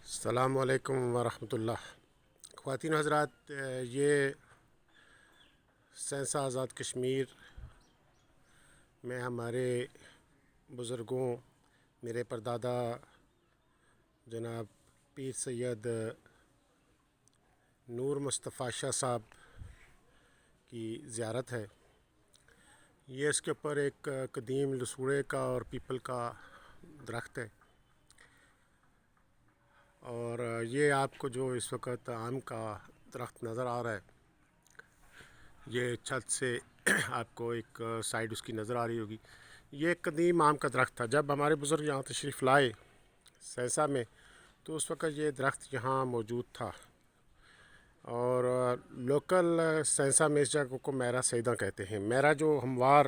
السلام علیکم ورحمۃ اللہ۔ خواتین و حضرات، یہ سینسا آزاد کشمیر میں ہمارے بزرگوں، میرے پردادا جناب پیر سید نور مصطفیٰ شاہ صاحب کی زیارت ہے۔ یہ اس کے اوپر ایک قدیم لسوڑے کا اور پیپل کا درخت ہے، اور یہ آپ کو جو اس وقت آم کا درخت نظر آ رہا ہے، یہ چھت سے آپ کو ایک سائڈ اس کی نظر آ رہی ہوگی۔ یہ ایک قدیم آم کا درخت تھا۔ جب ہمارے بزرگ یہاں تشریف لائے سینسا میں، تو اس وقت یہ درخت یہاں موجود تھا، اور لوکل سینسا میں اس جگہ کو میرا سیدہ کہتے ہیں۔ میرا جو ہموار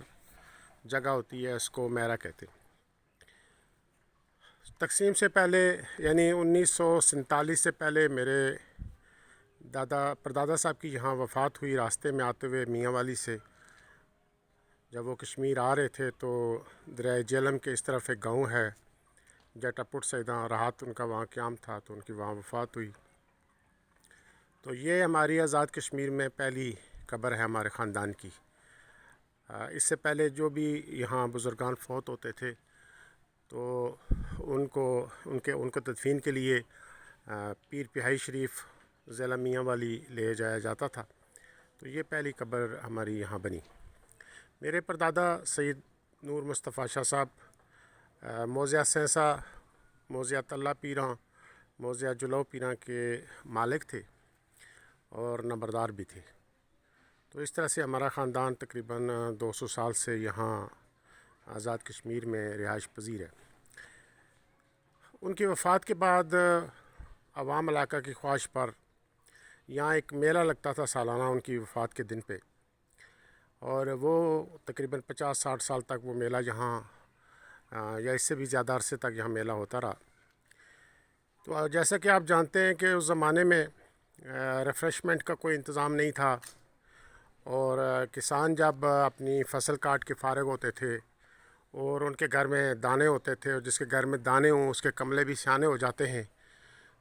جگہ ہوتی ہے اس کو میرا کہتے ہیں۔ تقسیم سے پہلے، یعنی 1947 سے پہلے، میرے پردادا صاحب کی یہاں وفات ہوئی راستے میں آتے ہوئے میاں والی سے۔ جب وہ کشمیر آ رہے تھے تو دریائے جہلم کے اس طرف ایک گاؤں ہے جٹا پٹ سیداں، راحت ان کا وہاں قیام تھا، تو ان کی وہاں وفات ہوئی۔ تو یہ ہماری آزاد کشمیر میں پہلی قبر ہے ہمارے خاندان کی۔ اس سے پہلے جو بھی یہاں بزرگان فوت ہوتے تھے تو ان کو تدفین کے لیے پیر پہائی شریف ضلع میاں والی لے جایا جاتا تھا۔ تو یہ پہلی قبر ہماری یہاں بنی۔ میرے پردادا سید نور مصطفیٰ شاہ صاحب موضع سینسا، موضع تلہ پیراں، موضع جلو پیراں کے مالک تھے اور نمبردار بھی تھے۔ تو اس طرح سے ہمارا خاندان تقریباً 200 سال سے یہاں آزاد کشمیر میں رہائش پذیر ہے۔ ان کی وفات کے بعد عوام علاقہ کی خواہش پر یہاں ایک میلہ لگتا تھا سالانہ ان کی وفات کے دن پہ، اور وہ تقریباً 50-60 سال تک وہ میلہ یہاں یا اس سے بھی زیادہ عرصے تک یہاں میلہ ہوتا رہا۔ تو جیسا کہ آپ جانتے ہیں کہ اس زمانے میں ریفریشمنٹ کا کوئی انتظام نہیں تھا، اور کسان جب اپنی فصل کاٹ کے فارغ ہوتے تھے اور ان کے گھر میں دانے ہوتے تھے، اور جس کے گھر میں دانے ہوں اس کے کملے بھی سیانے ہو جاتے ہیں،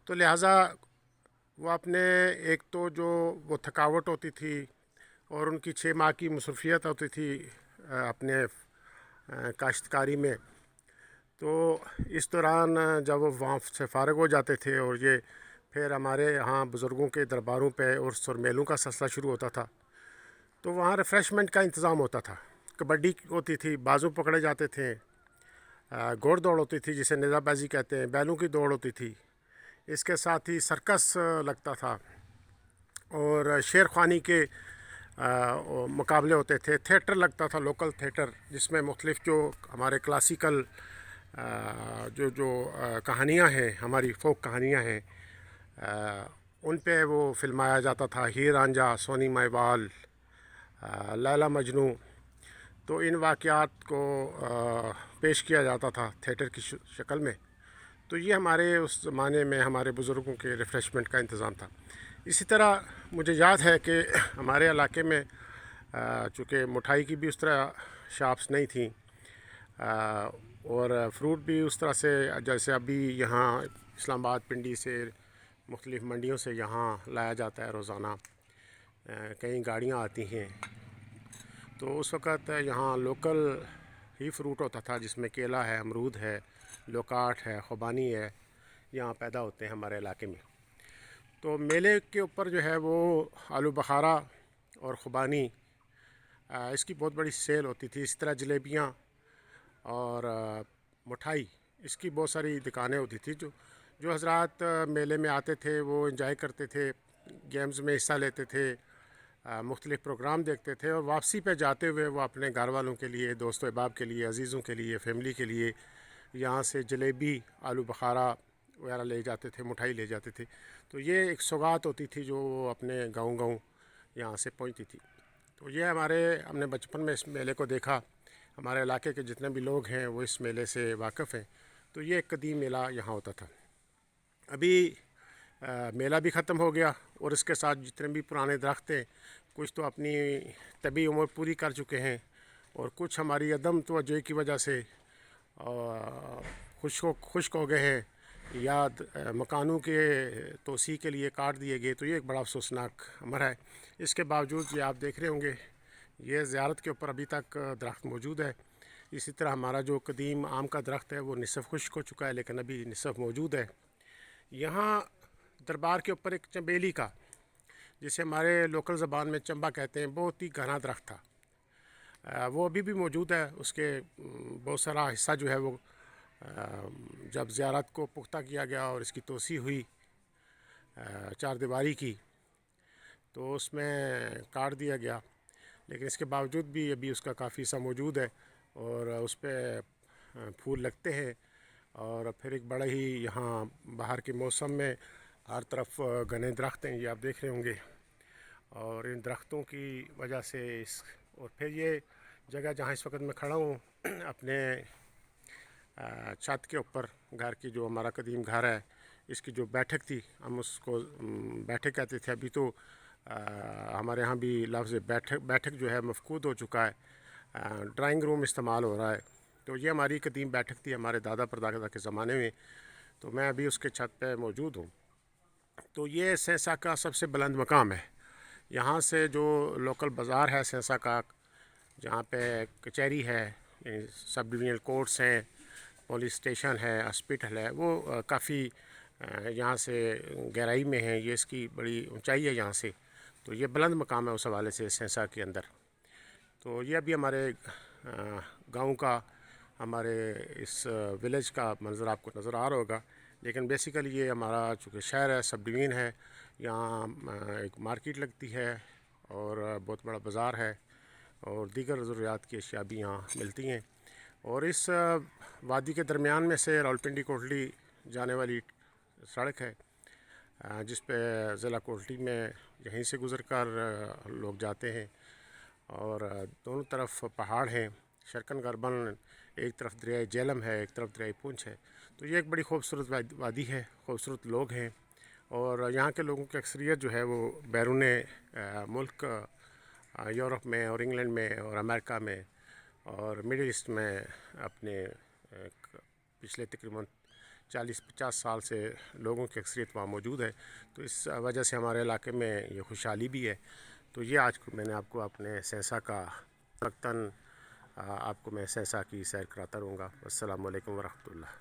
تو لہٰذا وہ اپنے ایک تو جو وہ تھکاوٹ ہوتی تھی اور ان کی 6 ماہ کی مصروفیت ہوتی تھی اپنے کاشتکاری میں، تو اس دوران جب وہ وہاں سے فارغ ہو جاتے تھے اور یہ پھر ہمارے یہاں بزرگوں کے درباروں پہ عرس اور میلوں کا سلسلہ شروع ہوتا تھا، تو وہاں ریفریشمنٹ کا انتظام ہوتا تھا۔ کبڈی ہوتی تھی، بازو پکڑے جاتے تھے، گھوڑ دوڑ ہوتی تھی جسے نیزہ بازی کہتے ہیں، بیلوں کی دوڑ ہوتی تھی، اس کے ساتھ ہی سرکس لگتا تھا، اور شیر خوانی کے مقابلے ہوتے تھے، تھیٹر لگتا تھا، لوکل تھیٹر، جس میں مختلف جو ہمارے کلاسیکل جو کہانیاں ہیں، ہماری فوک کہانیاں ہیں، ان پہ وہ فلمایا جاتا تھا۔ ہیر رانجھا، سونی مہیوال، لیلا مجنوں، تو ان واقعات کو پیش کیا جاتا تھا تھیٹر کی شکل میں۔ تو یہ ہمارے اس زمانے میں ہمارے بزرگوں کے ریفریشمنٹ کا انتظام تھا۔ اسی طرح مجھے یاد ہے کہ ہمارے علاقے میں چونکہ مٹھائی کی بھی اس طرح شاپس نہیں تھیں، اور فروٹ بھی اس طرح سے جیسے ابھی یہاں اسلام آباد پنڈی سے مختلف منڈیوں سے یہاں لایا جاتا ہے روزانہ، کئی گاڑیاں آتی ہیں، تو اس وقت یہاں لوکل ہی فروٹ ہوتا تھا، جس میں کیلا ہے، امرود ہے، لوکاٹ ہے، خوبانی ہے، یہاں پیدا ہوتے ہیں ہمارے علاقے میں۔ تو میلے کے اوپر جو ہے وہ آلو بخارا اور خوبانی، اس کی بہت بڑی سیل ہوتی تھی۔ اس طرح جلیبیاں اور مٹھائی، اس کی بہت ساری دکانیں ہوتی تھی۔ جو حضرات میلے میں آتے تھے وہ انجوائے کرتے تھے، گیمز میں حصہ لیتے تھے، مختلف پروگرام دیکھتے تھے، اور واپسی پہ جاتے ہوئے وہ اپنے گھر والوں کے لیے، دوست و احباب کے لیے، عزیزوں کے لیے، فیملی کے لیے یہاں سے جلیبی، آلو بخارا وغیرہ لے جاتے تھے، مٹھائی لے جاتے تھے۔ تو یہ ایک سوغات ہوتی تھی جو اپنے گاؤں یہاں سے پہنچتی تھی۔ تو یہ ہم نے بچپن میں اس میلے کو دیکھا، ہمارے علاقے کے جتنے بھی لوگ ہیں وہ اس میلے سے واقف ہیں۔ تو یہ ایک قدیم میلہ یہاں ہوتا تھا۔ ابھی میلہ بھی ختم ہو گیا، اور اس کے ساتھ جتنے بھی پرانے درخت ہیں، کچھ تو اپنی طبی عمر پوری کر چکے ہیں، اور کچھ ہماری عدم توجہی کی وجہ سے خشک ہو گئے ہیں، یا مکانوں کے توسیع کے لیے کاٹ دیے گئے، تو یہ ایک بڑا افسوسناک امر ہے۔ اس کے باوجود یہ آپ دیکھ رہے ہوں گے، یہ زیارت کے اوپر ابھی تک درخت موجود ہے۔ اسی طرح ہمارا جو قدیم آم کا درخت ہے وہ نصف خشک ہو چکا ہے، لیکن ابھی نصف موجود ہے۔ یہاں دربار کے اوپر ایک چنبیلی کا، جسے ہمارے لوکل زبان میں چمبا کہتے ہیں، بہت ہی گھنا درخت تھا، وہ ابھی بھی موجود ہے۔ اس کے بہت سارا حصہ جو ہے وہ جب زیارت کو پختہ کیا گیا اور اس کی توسیع ہوئی چار دیواری کی، تو اس میں کاٹ دیا گیا، لیکن اس کے باوجود بھی ابھی اس کا کافی حصہ موجود ہے اور اس پہ پھول لگتے ہیں۔ اور پھر ایک بڑا ہی یہاں باہر کے موسم میں ہر طرف گھنے درخت ہیں، یہ آپ دیکھ رہے ہوں گے، اور ان درختوں کی وجہ سے اور پھر یہ جگہ جہاں اس وقت میں کھڑا ہوں اپنے چھت کے اوپر، گھر کی جو ہمارا قدیم گھر ہے، اس کی جو بیٹھک تھی، ہم اس کو بیٹھک کہتے تھے، ابھی تو ہمارے ہاں بھی لفظ بیٹھک جو ہے مفقود ہو چکا ہے، ڈرائنگ روم استعمال ہو رہا ہے۔ تو یہ ہماری قدیم بیٹھک تھی ہمارے دادا پردادا کے زمانے میں، تو میں ابھی اس کے چھت پہ موجود ہوں۔ تو یہ سہسا کا سب سے بلند مقام ہے۔ یہاں سے جو لوکل بازار ہے سہسا کا، جہاں پہ کچہری ہے، سب ڈویژنل کورٹس ہیں، پولیس اسٹیشن ہے، ہاسپٹل ہے، وہ کافی یہاں سے گہرائی میں ہے، یہ اس کی بڑی اونچائی ہے یہاں سے، تو یہ بلند مقام ہے اس حوالے سے سہسا کے اندر۔ تو یہ ابھی ہمارے گاؤں کا، ہمارے اس ولیج کا منظر آپ کو نظر آ رہا ہوگا، لیکن بیسیکلی یہ ہمارا چونکہ شہر ہے، سب ڈویژن ہے، یہاں ایک مارکیٹ لگتی ہے اور بہت بڑا بازار ہے اور دیگر ضروریات کی اشیاء بھی یہاں ملتی ہیں۔ اور اس وادی کے درمیان میں سے راولپنڈی کوٹلی جانے والی سڑک ہے، جس پہ ضلع کوٹلی میں یہیں سے گزر کر لوگ جاتے ہیں، اور دونوں طرف پہاڑ ہیں، شرکن گربن، ایک طرف دریائے جہلم ہے، ایک طرف دریائے پونچھ ہے۔ تو یہ ایک بڑی خوبصورت وادی ہے، خوبصورت لوگ ہیں، اور یہاں کے لوگوں کی اکثریت جو ہے وہ بیرون ملک، یورپ میں اور انگلینڈ میں اور امریکہ میں اور مڈل ایسٹ میں اپنے پچھلے تقریباً 40-50 سال سے لوگوں کی اکثریت وہاں موجود ہے، تو اس وجہ سے ہمارے علاقے میں یہ خوشحالی بھی ہے۔ تو یہ آج میں نے آپ کو اپنے سہسا کا وقتاً آپ کو میں سہسا کی سیر کراتا رہوں گا۔ السلام علیکم ورحمۃ اللہ۔